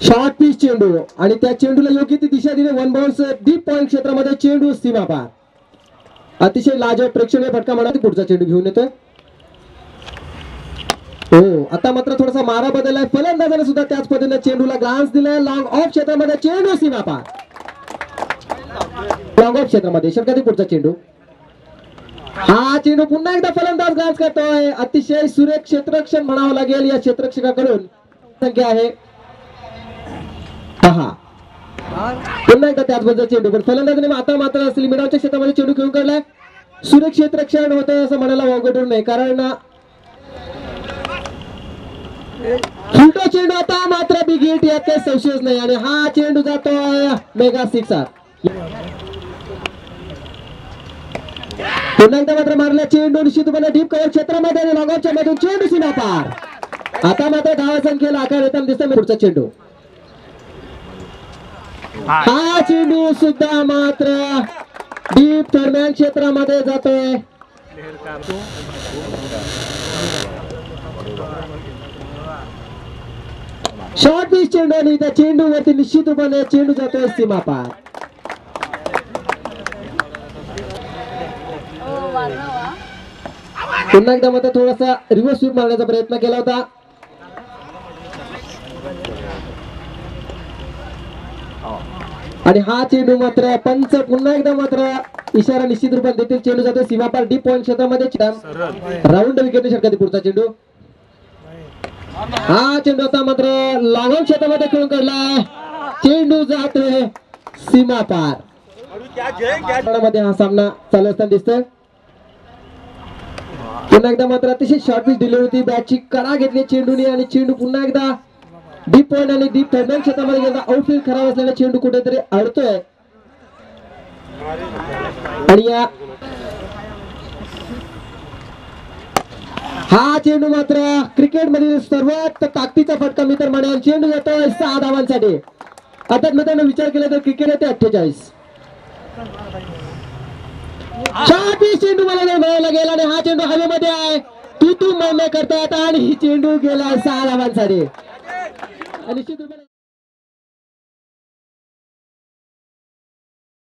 Short pitch चेंडू आणि त्या चेंडूला योग्य ती दिशा दिली. वन बाउन्स डीप पॉइंट क्षेत्रामध्ये चेंडू सीमा पार. अतिशय लाजवाब प्रेक्षणीय फटका म्हणा. पुढचा चेंडू घेऊन येतोय. हो आता मात्र थोडासा मारा बदललाय. फलंदाजाने सुद्धा त्याच पद्धतीने चेंडूला ग्लान्स दिलाय. लॉंग ऑफ क्षेत्रामध्ये चेंडू सीमा पार. लॉंग ऑफ क्षेत्रामध्ये षटकातील पुढचा चेंडू. हा चेंडू पुन्हा एकदा फलंदाज ग्लान्स करतोय. अतिशय सुरेख क्षेत्ररक्षण म्हणावं लागेल या क्षेत्ररक्षकाकडून. संख्या आहे 6. पुन्हा एकदा त्याच बद्दल चेंडू पण फलंदाजाने आता मात्र लिमिटच्या क्षेत्रामध्ये चेंडू घेऊन काढलाय. सुरेख क्षेत्ररक्षण होतंय असं म्हणायला वावगं नाही कारण फुलटो चेंडू आता मात्र बिग हिट यात काही संशयच नाही आणि हा चेंडू जातोय मेगा सिक्सर. पुन्हा एकदा मात्र मारला चेंडू निश्चितपणे डीप कव्हर क्षेत्रामध्ये आणि लॉंग ऑफच्या मधून चेंडू सीमा पार. आता मात्र धावा संख्येला आकार येताना दिसतोय. पुढचा चेंडू. हा चेंडू सुद्धा मात्र डीप दरम्यान क्षेत्रामध्ये जातोय. शॉर्ट पिच चेंडू आणि त्या चेंडू वरती निश्चित रूपाने चेंडू जातोय सीमा पार. पुन्हा एकदा मात्र थोडासा रिव्हर्स स्वीप मारण्याचा प्रयत्न केला होता. आणि हा चेंडू मात्र पंच पुन्हा एकदा मात्र इशारा निश्चित रूपात देतील. चेंडू जातो सीमापार डीप पॉइंट क्षेत्रामध्ये. राऊंड विकेट षटकातील पुढचा चेंडू. हा चेंडू आता मात्र लॉंग ऑन क्षेत्रामध्ये खेळून काढलाय. चेंडू जातोय सीमापार. मध्ये हा सामना चालू असताना दिसतोय. पुन्हा एकदा मात्र अतिशय शॉर्ट पिच दिली होती. बॅटची कडा घेतली चेंडूने आणि चेंडू पुन्हा एकदा डीप पॉइंट आणि डीप थर्ड क्षेत्रामध्ये गेला. आउटफील्ड खराब असल्याने चेंडू कुठेतरी अडतोय आणि या हा चेंडू मात्र क्रिकेट मधील सर्वात ताकदीचा फटका मी तर म्हणेन. चेंडू येतोय 6 धावांसाठी. आता मित्रांनो विचार केला तर क्रिकेट येते 48. चेंडू मला मिळायला गेला आणि हा चेंडू हवेमध्ये आहे. तू मान्य करतात आणि चेंडू गेला 6 धावांसाठी. निश्चित